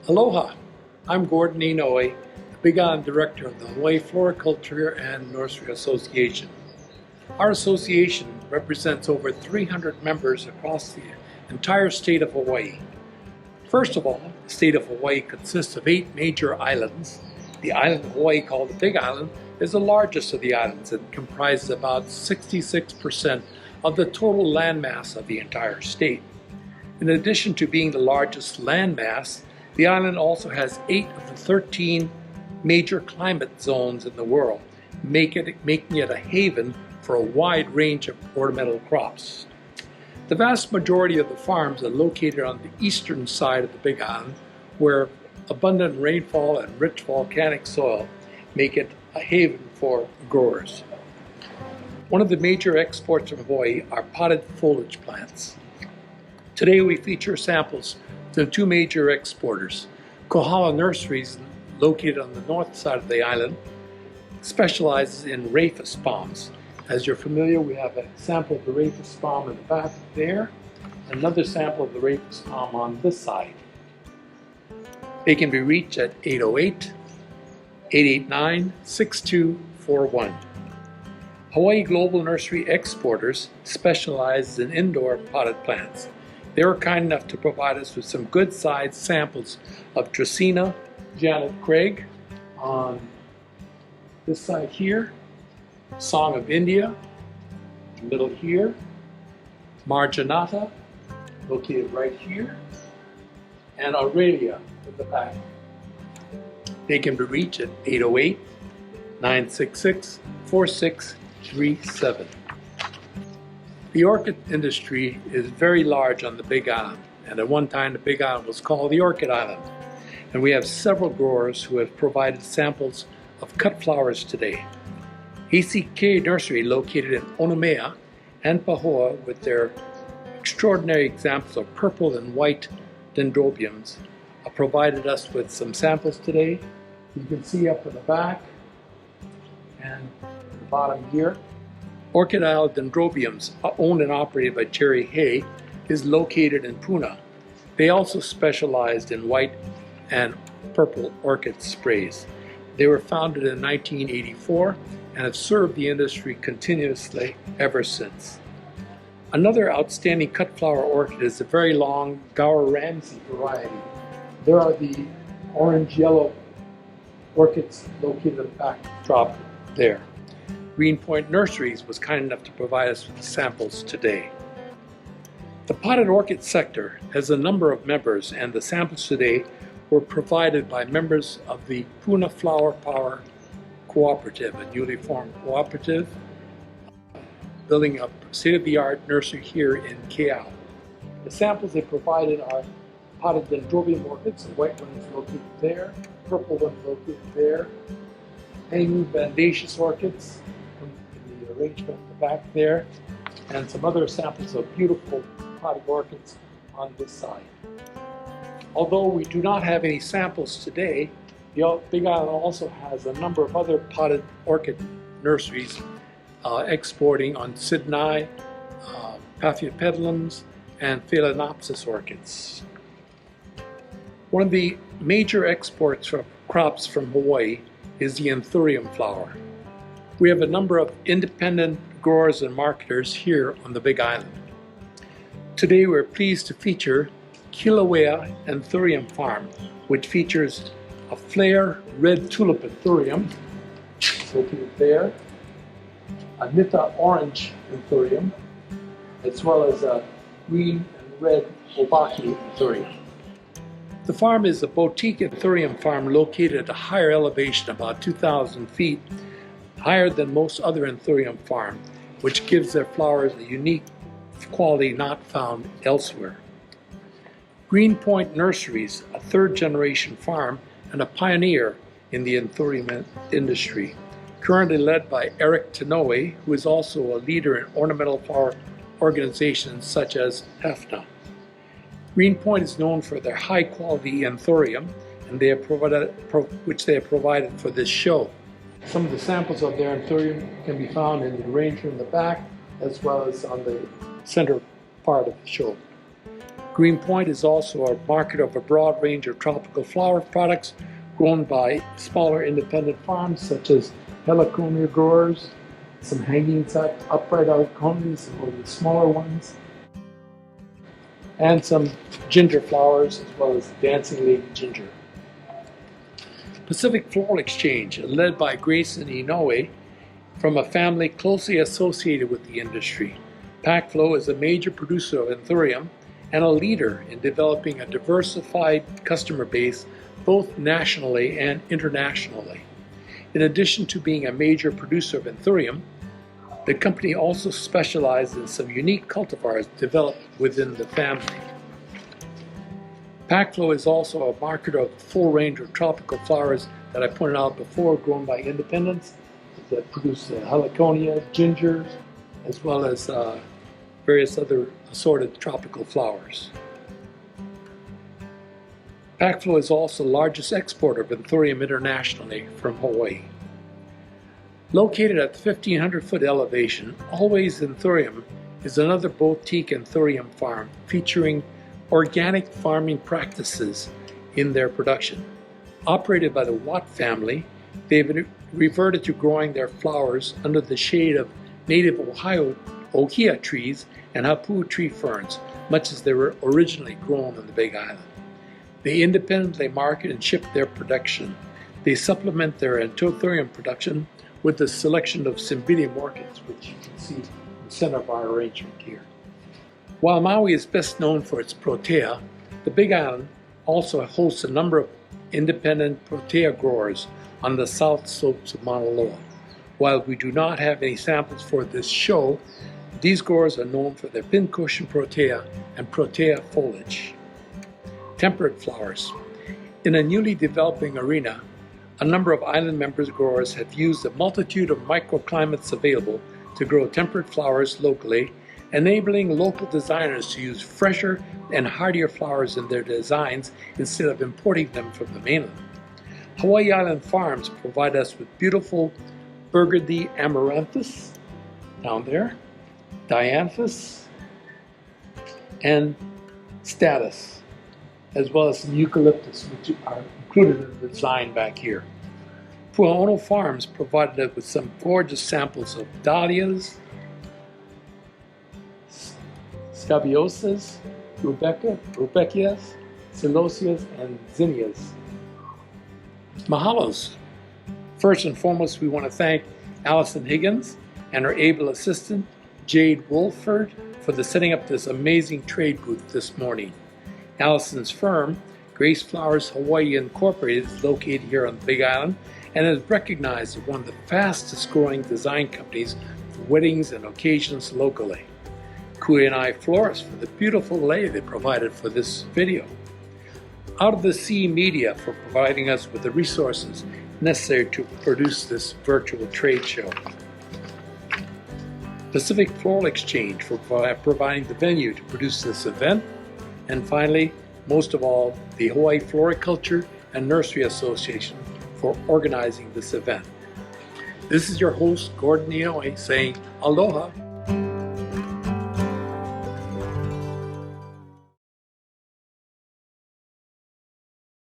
Aloha, I'm Gordon Inouye, the Big Island Director of the Hawaii Floriculture and Nursery Association. Our association represents over 300 members across the entire state of Hawaii. First of all, the state of Hawaii consists of 8 major islands. The island of Hawaii, called the Big Island, is the largest of the islands and comprises about 66% of the total landmass of the entire state. In addition to being the largest landmass, the island also has 8 of the 13 major climate zones in the world, making it a haven for a wide range of ornamental crops. The vast majority of the farms are located on the eastern side of the Big Island, where abundant rainfall and rich volcanic soil make it a haven for growers. One of the major exports from Hawaii are potted foliage plants. Today we feature samples from 2 major exporters. Kohala Nurseries, located on the north side of the island, specializes in rhapis palms. As you're familiar, we have a sample of the rhapis palm in the back there, and another sample of the rhapis palm on this side. They can be reached at 808-889-6241. Hawaii Global Nursery Exporters specializes in indoor potted plants. They were kind enough to provide us with some good-sized samples of Dracaena Janet Craig on this side here, Song of India, middle here, Marginata, located right here, and Aurelia at the back. They can be reached at 808-966-4637. The orchid industry is very large on the Big Island, and at one time the Big Island was called the Orchid Island. And we have several growers who have provided samples of cut flowers today. ACK Nursery, located in Inouye and Pahoa, with their extraordinary examples of purple and white dendrobiums, provided us with some samples today. You can see up in the back and the bottom here. Orchid Isle Dendrobiums, owned and operated by Jerry Hay, is located in Puna. They also specialized in white and purple orchid sprays. They were founded in 1984 and have served the industry continuously ever since. Another outstanding cut flower orchid is the very long Gower Ramsey variety. There are the orange-yellow orchids located in the backdrop there. Greenpoint Nurseries was kind enough to provide us with the samples today. The potted orchid sector has a number of members, and the samples today were provided by members of the Puna Flower Power Cooperative, a newly formed cooperative, building a state-of-the-art nursery here in Keau. The samples they provided are potted dendrobium orchids, the white one is located there, purple one is located there, hanging bandaceous orchids, in the arrangement at the back there, and some other samples of beautiful potted orchids on this side. Although we do not have any samples today, the Big Island also has a number of other potted orchid nurseries exporting on Sydney, Paphiopedilums, and Phalaenopsis orchids. One of the major exports of crops from Hawaii is the Anthurium flower. We have a number of independent growers and marketers here on the Big Island. Today we're pleased to feature Kilauea Anthurium Farm, which features a flare red tulip anthurium, located there, a Nita orange anthurium, as well as a green and red obaki anthurium. The farm is a boutique anthurium farm located at a higher elevation, about 2,000 feet, higher than most other anthurium farms, which gives their flowers a unique quality not found elsewhere. Greenpoint Nurseries, a 3rd-generation farm and a pioneer in the anthurium industry, currently led by Eric Tanoe, who is also a leader in ornamental flower organizations such as HFNA. Greenpoint is known for their high-quality anthurium, and which they have provided for this show. Some of the samples of their anthurium can be found in the arrangement in the back, as well as on the center part of the show. Greenpoint is also a marketer of a broad range of tropical flower products grown by smaller independent farms such as heliconia growers, some hanging upright heliconias, or the smaller ones, and some ginger flowers as well as dancing lady ginger. Pacific Floral Exchange, led by Grace and Inouye, from a family closely associated with the industry. PacFlow is a major producer of Anthurium and a leader in developing a diversified customer base both nationally and internationally. In addition to being a major producer of Anthurium, the company also specializes in some unique cultivars developed within the family. PacFlow is also a marketer of a full range of tropical flowers that I pointed out before, grown by independents that produce heliconia, gingers, as well as various other assorted tropical flowers. PacFlow is also the largest exporter of Anthurium internationally from Hawaii. Located at the 1,500-foot elevation, Always Anthurium is another boutique Anthurium farm featuring organic farming practices in their production. Operated by the Watt family, they've reverted to growing their flowers under the shade of native ohia trees and hapu tree ferns, much as they were originally grown on the Big Island. They independently market and ship their production. They supplement their Anthurium production with a selection of Cymbidium orchids, which you can see in the center of our arrangement here. While Maui is best known for its protea, the Big Island also hosts a number of independent protea growers on the south slopes of Mauna Loa. While we do not have any samples for this show, these growers are known for their pincushion protea and protea foliage. Temperate flowers. In a newly developing arena, a number of island members growers have used a multitude of microclimates available to grow temperate flowers locally, enabling local designers to use fresher and hardier flowers in their designs instead of importing them from the mainland. Hawaii Island farms provide us with beautiful burgundy amaranthus down there, dianthus, and status, as well as some eucalyptus, which are included in the design back here. Puaono Farms provided us with some gorgeous samples of dahlias, scabiosas, rudbeckias, celosias, and zinnias. Mahalos. First and foremost, we want to thank Allison Higgins and her able assistant, Jade Wolford, for the setting up this amazing trade booth this morning. Allison's firm, Grace Flowers Hawaii Incorporated, is located here on the Big Island and is recognized as one of the fastest growing design companies for weddings and occasions locally. Inouye Florists for the beautiful lei they provided for this video. Out of the Sea Media for providing us with the resources necessary to produce this virtual trade show. Pacific Floral Exchange for providing the venue to produce this event. And finally, most of all, the Hawaii Floriculture and Nursery Association for organizing this event. This is your host, Gordon Inouye, saying aloha